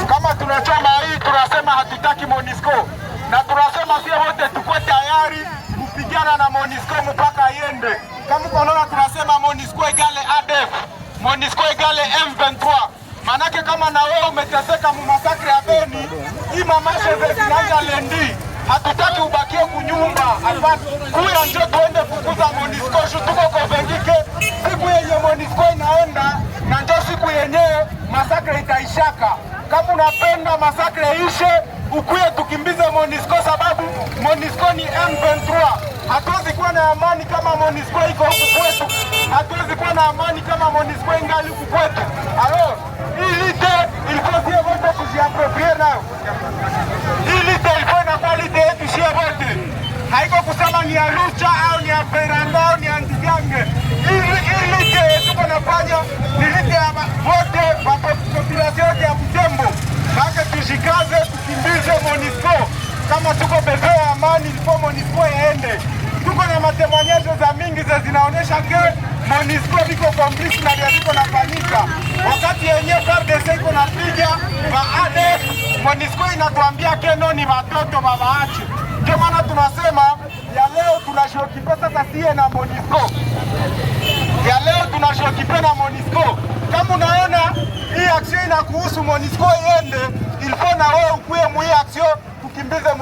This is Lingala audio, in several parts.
Kama tunachoma hii tunasema hatutaki MONUSCO na tunasema sio wote tuko tayari kupigana na MONUSCO mpaka iende. Kama unaona tunasema MONUSCO egale ADF, MONUSCO egale M23. Manake kama na wewe umeteseka mu masakre ya Beni, hii mamashe zinaanza lendi. Hatutaki ubakie kunyumba. Hapana, kuya ndio tuende kukuza MONUSCO. Tuko konvengike siku yenye MONUSCO inaenda na ndio siku yenyewe masakre itaishaka. Kama unapenda masakre ishe, ukuye tukimbize MONUSCO sababu MONUSCO ni M23. Hatuwezi kuwa na amani kama MONUSCO iko huku kwetu. Hatuwezi kuwa na amani kama MONUSCO ingali huku kwetu. Alors, hii lite il faut bien voter kujiapproprier nayo. Hii lite il faut na qualité yetu shie vote. Haiko kusema ni ya Lucha au ni ya Veranda au ni ya Ndigange. Hii lite tuko nafanya ni lite ya vote wa population ya Butembo. Bake tujikaze tukimbize MONUSCO. Kama tuko bebe ya amani ilifo MONUSCO yaende. Tuko na matemanyazo za mingi za zinaonesha ke MONUSCO viko komplisi na vya viko nafanyika. Wakati yenye FARDC iko napiga ADF, MONUSCO inatuambia ke no ni watoto babaachi. Ndio maana tunasema ya leo tunashokipe sasa sie na MONUSCO. Ya leo tunashokipe na MONUSCO. Kama unaona hii action inakuhusu MONUSCO iende, ilifo na wewe ukuye mu hii action tukimbize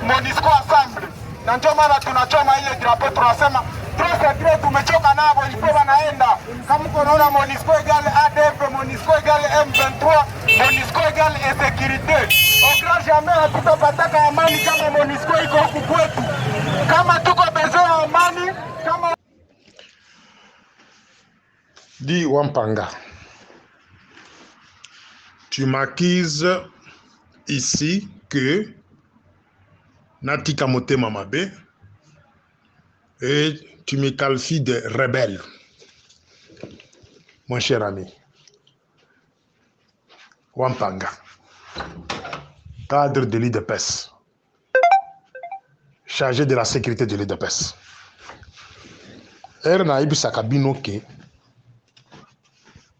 MONUSCO assemble. Na ndio maana tunachoma ile drapeau tunasema Trosegre tumechoka nabo ilifo wanaenda. Kama unaona MONUSCO egale ADF, MONUSCO egale M23, MONUSCO egale insécurité. Au grand jamais hatutapata amani kama MONUSCO iko huku kwetu. Kama tuko besoin ya amani, kama Di Wampanga, tu m'accuses ici que Natika Motema Mabe et tu me qualifies de rebelle, mon cher ami. Wampanga, cadre de l'IDPS, chargé de la sécurité de l'IDPS. Erna Ibisaka Binoke,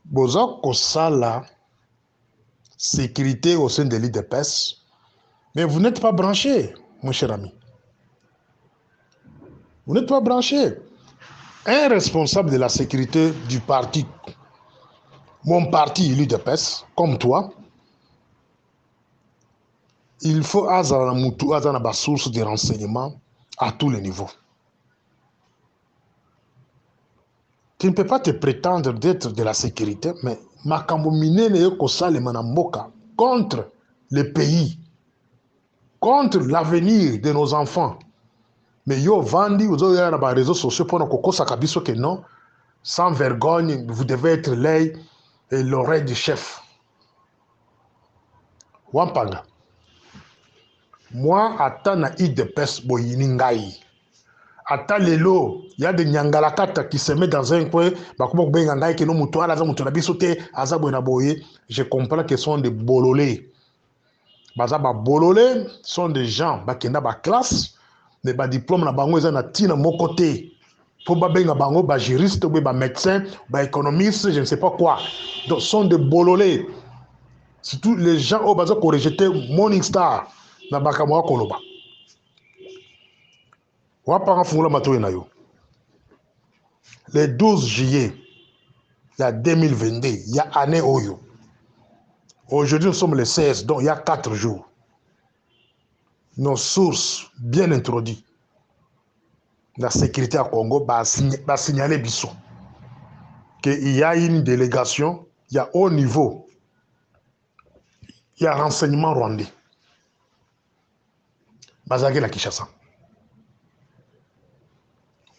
Bozo Kosala, sécurité au sein de l'IDPS, mais vous n'êtes pas branché, mon cher ami. Vous n'êtes pas branché. Un responsable de la sécurité du parti, mon parti, l'UDPS, comme toi, il faut avoir source de renseignement à tous les niveaux. Tu ne peux pas te prétendre d'être de la sécurité, mais makambo minene yoko sale manamboka contre le pays, contre l'avenir de nos enfants. Mais yo vandi, vous avez sur les réseaux sociaux pour nous dire que non, sans vergogne, vous devez être l'œil et l'oreille du chef. Wampanga. Moi, attends na IDPS boyiningai. Attends lelo, il y a des nyangalakata qui se mettent dans un coin, je comprends que ce sont des bololés. Bazaba bololés sont des gens qui ont une classe, mais ba diplôme na bango eza na tina mon côté. Pour ba benga bango ba juriste, ba médecin, ba économiste, je ne sais pas quoi. Donc sont des bololés. Surtout les gens au bazar qui ont rejeté Morning Star na bakamoa koloba. Le 12 juillet, il y a 2022, il y a année Oyo. Aujourd'hui, nous sommes le 16, donc il y a 4 jours. Nos sources bien introduites, la sécurité à Congo va signaler Bissot qu'il y a une délégation, il y a haut niveau, il y a renseignement rwandais. Bazagé la Kinshasa.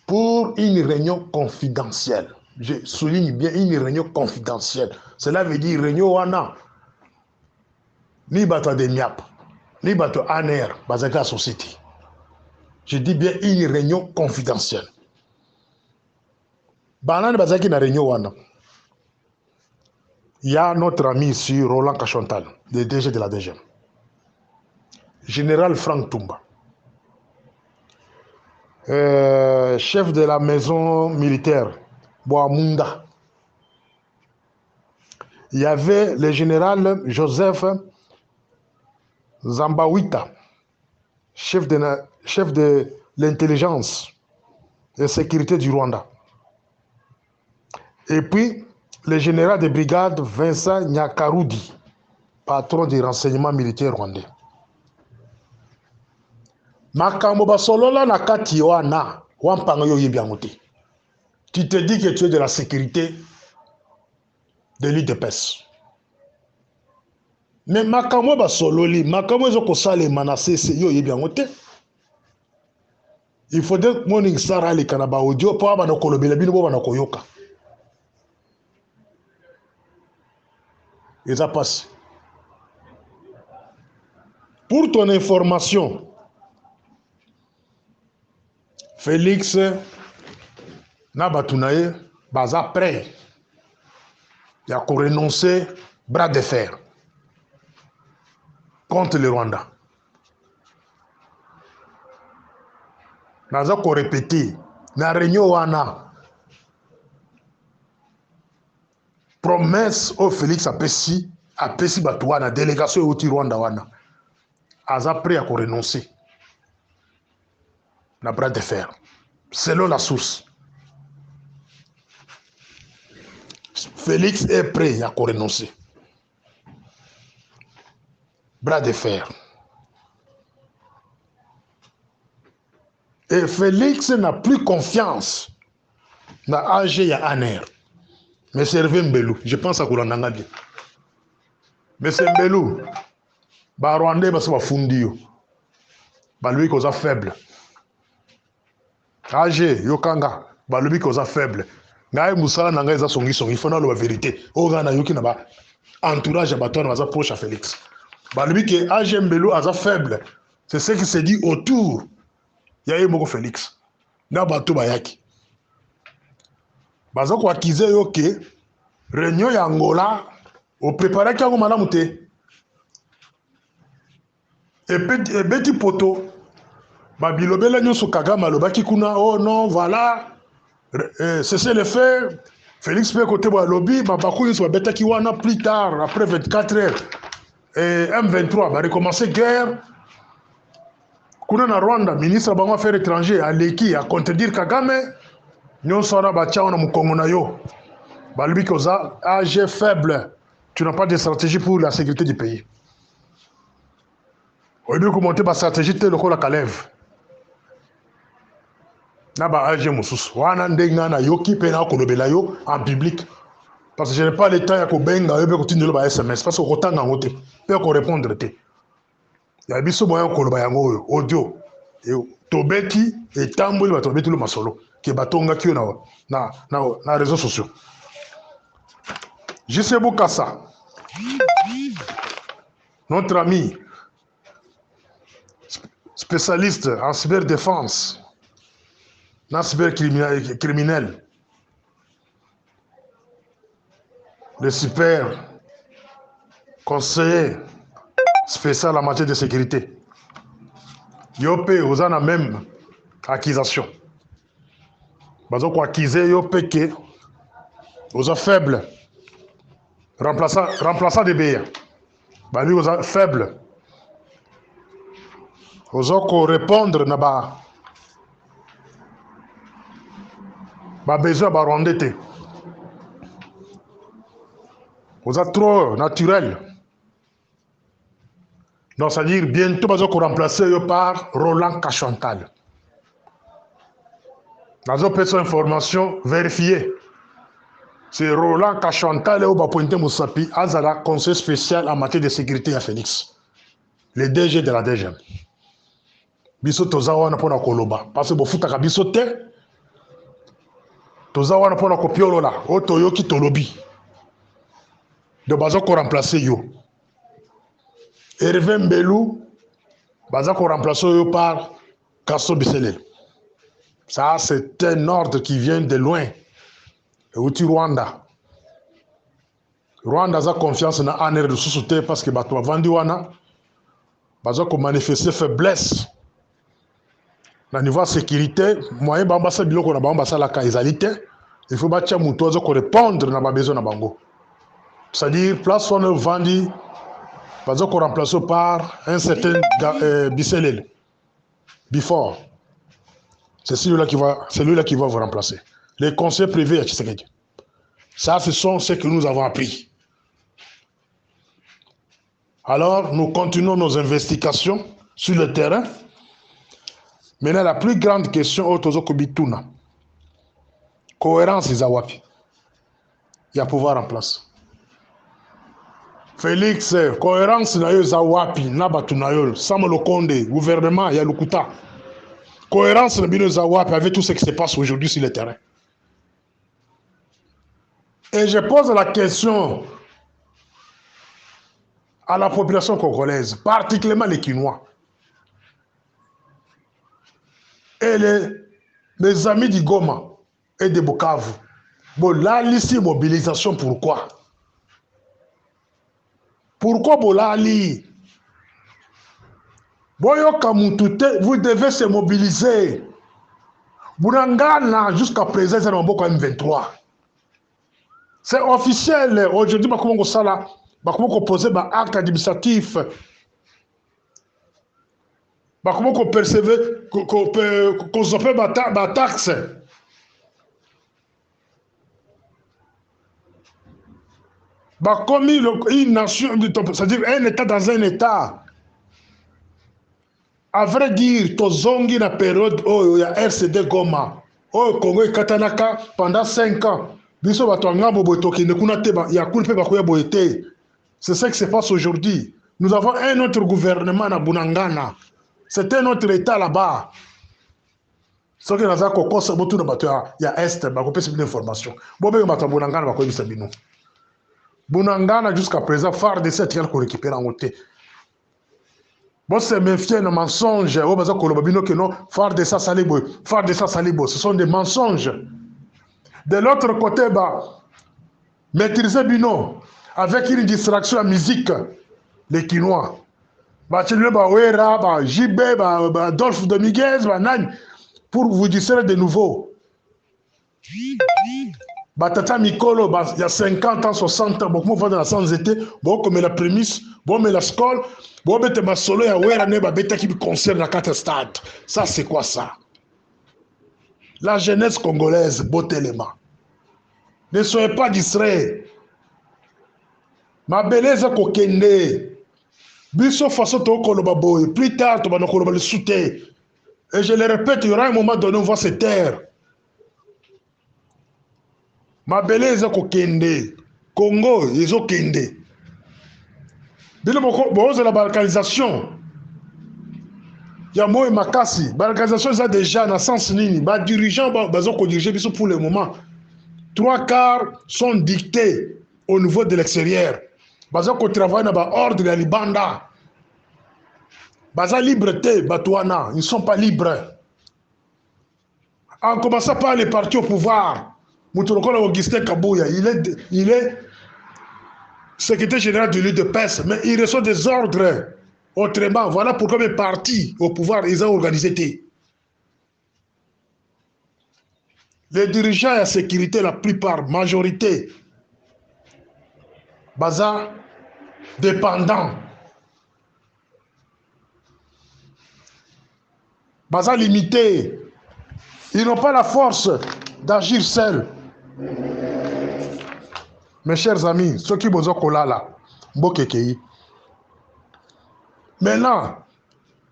Pour une réunion confidentielle. Je souligne bien une réunion confidentielle. Cela veut dire réunion wana. Ni bato de miap, ni bato ANR, Bazaka Society. Je dis bien une réunion confidentielle. Banane Bazaki na réunion wana. Il y a notre ami ici, Roland Kachontal, le DG de la DGM. Général Franck Toumba. Chef de la maison militaire, Boamunda. il y avait le général Joseph Zambawita, chef de l'intelligence et sécurité du Rwanda. Et puis, le général de brigade Vincent Nyakarudi, patron du renseignement militaire rwandais. Makambo basolola na kati wana wampanga yo yebiangote. Tu te dis que tu es de la sécurité de l'UDPS. Mais makambo basololi, makambo ezoko sale manasese yo yebiangote. Il faudrait morning star ali kana ba audio po aba na kolobela bino bo bana koyoka. Et ça passe. Pour ton information, Félix Nabatunaye baza prêt. Il a renoncé bras de fer contre le Rwanda. Naza ko répéter na réunion wana promesse au Félix apesi batu wana délégation au Rwanda wana aza prêt à renoncer na bras de fer selon la source. Félix est prêt à renoncer bras de fer. Et Félix n'a plus confiance dans AG et ANR. Mais c'est Hervé Mbelou, je pense à Koulandanga bien. Mais c'est Mbelou, bah Rwandais bah ça va fundir, bah lui cause faible. AG Yokanga, bah lui cause faible. Ngai musala nanga eza songi il faut na la vérité. Ogana yoki na ba entourage bato na ba proche à Félix. Bah lui que AG Mbelou aza faible. C'est ce qui se dit autour. Il y a eu beaucoup Félix. Na bato bayaki. Baza ko akize yo ke réunion ya Angola au préparer kango malamu te. Et petit poto ba bilobela nyoso Kagame alobaki kuna oh non voilà c'est le fait Félix peut côté ba lobby ba bakuyi so betaki wana plus tard après 24 heures et M23 va recommencer guerre. Kuna na Rwanda ministre bango affaires étrangères aleki a contredire Kagame nyonso wana batia na mukongo na yo balubi koza AG faible, tu n'as pas de stratégie pour la sécurité du pays. Oyebi ko monter ba stratégie te lokola Kalev na ba AG mususu wana ndenga na yoki pe na kolobela yo en public parce que je n'ai pas le temps ya ko benga oyebi ko tindelo ba SMS parce que ko tanga ngote pe ko répondre te. Ya biso moya koloba yango audio et tobeti et tamboli ba tobeti le masolo ke batonga ki na réseaux sociaux. JC Bokassa, notre ami spécialiste en cyberdéfense, en cybercriminel, le super conseiller spécial en matière de sécurité. Yopé, vous en avez même accusation. Vous avez accusé Yopé que vous êtes faible. Remplaçant des BR. Bah lui, vous êtes faible. Vous avez répondre na ba besoin ba rondete. Vous êtes trop naturel. Donc, c'est-à-dire, bientôt, vous allez remplacer par Roland Kachontal. Dans une information vérifiée, c'est Roland Kachontal et Obapointe Moussapi, Azala, conseil spécial en matière de sécurité à Félix, le DG de la DGM. Biso tozawa na pona koloba, parce que bofuta ka biso te, tozawa na pona kopiolola, o toyoki tolobi. De bazo ko remplacer yo. Hervé Mbelou, baza ko remplacer yo par Kasso Biselel. Ça, c'est un ordre qui vient de loin. Et aussi Rwanda. Rwanda a confiance dans ANR de sous-souté parce que bato vendu wana, baza ko manifester faiblesse. Na niveau sécurité, moyen bambasa biloko na bambasa la kaizalité, il faut batia muto zo ko répondre na ba besoin na bango. C'est-à-dire, place on vendit, par exemple, qu'on remplace par un certain Bisselel, Before. C'est celui-là qui va vous remplacer. Les conseils privés à Tshisekedi. Ça, ce sont ce que nous avons appris. Alors, nous continuons nos investigations sur le terrain. Maintenant, la plus grande question, Otozokobituna. Cohérence Izawapi. Il y a pouvoir en place. Félix, cohérence nayo Zawapi, Nabatunayo, Samuel Okonde, gouvernement, Yalukuta. Cohérence nayo Zawapi avec tout ce qui se passe aujourd'hui sur le terrain. Et je pose la question à la population congolaise, particulièrement les Kinois. Et les amis du Goma et de Bukavu. Bon, là, ici, mobilisation, pourquoi? Pourquoi Bolali? Boyo Kamutute, vous devez se mobiliser. Bounangana, jusqu'à présent, c'est un beaucoup M23. C'est officiel. Aujourd'hui, comment on pose un acte administratif. Comment on percevait, qu'on s'appelle ma taxe. Comme une nation, c'est-à-dire un État dans un État. À vrai dire, tozongi na période où il y a RCD Goma, au Congo et Katanaka pendant 5 ans. C'est ce qui se passe aujourd'hui. Nous avons un autre gouvernement à Bunangana. C'est un autre État là-bas. Ce qui nous a cocosé, il y a Est, il y a une information. Bunangana jusqu'à présent, phare de cette guerre qu'on récupère en côté. Bon, c'est méfier un mensonge. Phare de ça salibo. Ce sont des mensonges. De l'autre côté, maîtriser Bino avec une distraction à musique, les Kinois. JB, Adolphe Dominguez, pour vous distraire de nouveau. Tata Mikolo, il y a 50 ans, 60 ans, beaucoup de sans été, beaucoup mais la prémisse, bon mais la scole, bon mais ma solo ya wera neba beta qui concerne la 4 stades. Ça c'est quoi ça? La jeunesse congolaise, botelema. Ne soyez pas distraits. Ma belleza kokende. Biso façon to koloba boy. Plus tard, to banokoloba le soutien. Et je le répète, il y aura un moment donné où on va se taire. Ma belleza kokende. Congo, ils ont kende. Bilo boko la balkanisation. Ya moi makasi. Balkanisation ça déjà dans sens nini. Ba dirigeants bazo ko diriger biso pour le moment. 3/4 sont dictés au niveau de l'extérieur. Bazo ko travaille na ba ordre ya libanda. Baza liberté batouana, ils ne sont pas libres. En commençant par les partis au pouvoir. Moutourokolo Augustin Kabouya, il est secrétaire général de l'UDPS, mais il reçoit des ordres autrement. Voilà pourquoi les partis au pouvoir, ils ont organisé. Les dirigeants à sécurité, la plupart, majorité, baza dépendant, baza limité. Ils n'ont pas la force d'agir seuls. Mes chers amis, ceux qui bozo kolala, mbokekei. Maintenant,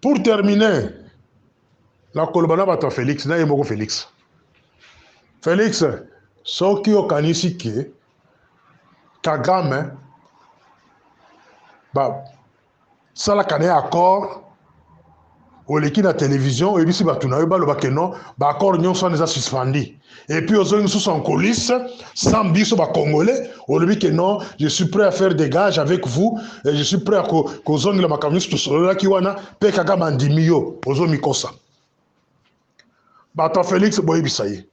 pour terminer, la kolobana bato Félix, na yemoko Félix. Félix, ceux qui ont kanisi ke Kagame, ça la kane accord. Au l'équipe de la télévision, et puis si batuna ba loba keno, ba accord nyon sont déjà suspendus. Et puis aux autres sont en coulisses, sans biso ba congolais, au lieu que non, je suis prêt à faire des gages avec vous, et je suis prêt à cause de la macamus tout cela qui wana pe Kagame andimio, aux autres mikosa. Bato Félix boye bisaye.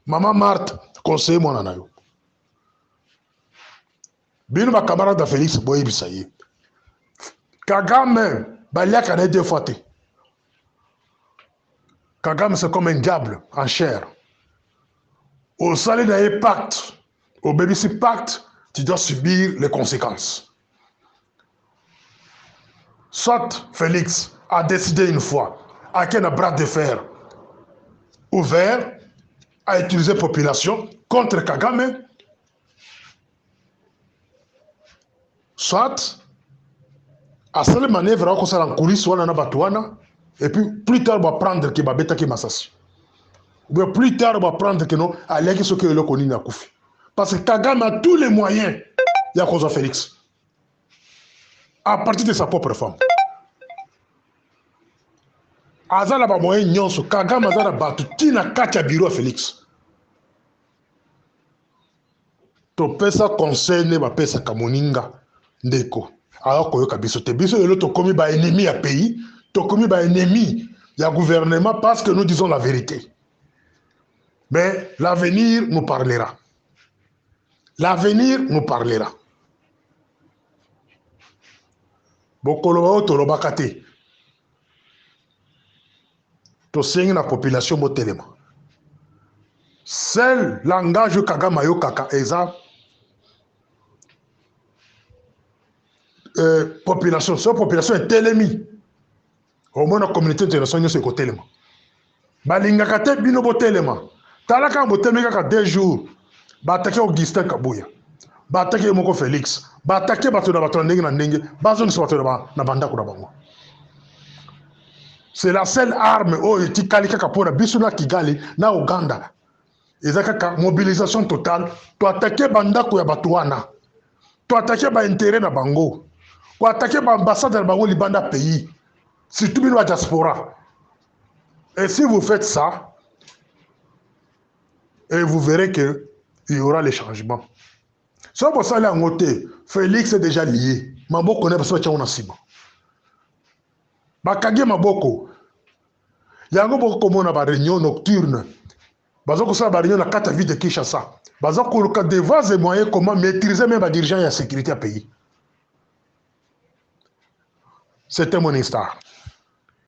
Maman Marthe, conseiller mon anayo. Bino ba camarade de Félix boye bisaye. Kagame Baliaka n'a deux fois. Kagame c'est comme un diable en chair. Au salé d'un pacte, au BBC pacte, tu dois subir les conséquences. Soit Félix a décidé une fois, avec un bras de fer ouvert, à utiliser la population contre Kagame, soit à cette manœuvre, on va en coulisses, et puis plus tard, on va prendre que Babeta qui Massassi. Ou bien plus tard, on va prendre que non, allez qui ce que le Koni n'a Koufi. Parce que Kagame a tous les moyens, il y a cause de Félix. À partir de sa propre femme. Azala ba moyen nyonso, Kagame azala batu, tina katia bureau Félix. To pesa conseil ne ba pesa kamoninga ndeko. Alors koyoka biso te biso lelo to komi ba ennemi ya pays, to komi ba ennemi ya gouvernement parce que nous disons la vérité. Mais l'avenir nous parlera. L'avenir nous parlera. Bokolo to lobakate. To sengi na population botelema. Seul langage Kagame yo kaka eza population, so population est telemi. Au moins la communauté internationale se kotelema. Balingaka te bino botelema. Talaka botelema kaka 2 jours. Ba attaquer Augustin Kabuya. Ba attaquer Moko Félix. Ba attaquer bato na bato ndenge na ndenge. Bazon so bato na banda ko na bango. C'est la seule arme oh etikali kaka pona biso na Kigali na Uganda. Ezaka mobilisation totale. To attaquer banda ko ya bato wana. To attaquer ba intérêt na bango. Pour attaquer l'ambassade de Bango Libanda pays, surtout la diaspora. Et si vous faites ça, et vous verrez qu'il y aura les changements. Si vous allez en côté, Félix est déjà lié. Maboko connaît parce que on a Sima. Bakage Maboko. Yango boko comme on a une réunion nocturne. Bazoko ça ba réunion na 4 villes de Kinshasa. Bazoko le cas de voies et moyens comment maîtriser même les dirigeants et la sécurité à pays. C'était mon histoire.